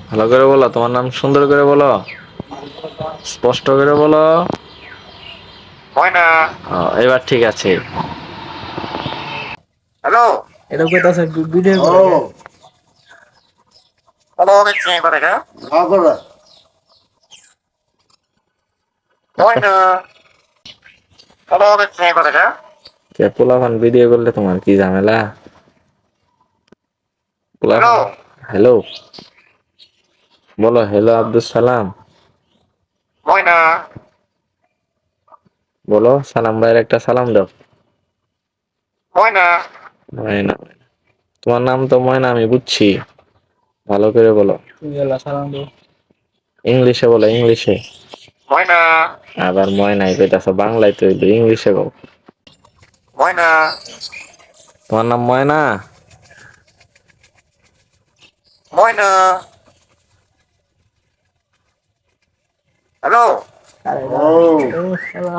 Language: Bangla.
ভালো করে বলো, তোমার নাম সুন্দর করে বলো, স্পষ্ট করে বলো। ময়না। এবার ঠিক আছে। হ্যালো। এটা কইতাছে ভিডিও করে কে? হ্যালো দেখছি করে কে? ময়না। হ্যালো দেখছি করে কে? কে পোলাপান ভিডিও করলে তোমার কি ঝামেলা? হ্যালো। পোলাপান হ্যালো বলো, হ্যালো আব্দুল সালাম ময়না। বলো, সালাম ভাইয়ের একটা সালাম দাও। ময়না। ময়না, তোমার নাম তো ময়না, আমি বুঝছি, ভালো করে বলো। তুই এলা সালাম দে। ইংলিশে বলো, ইংলিশে। ময়না। আবার ময়নাই কইতাছো, বাংলায় তো হইলো, ইংলিশে বলো। ময়না। তোমার নাম ময়না? ময়না। হ্যালো। আরে ও শালা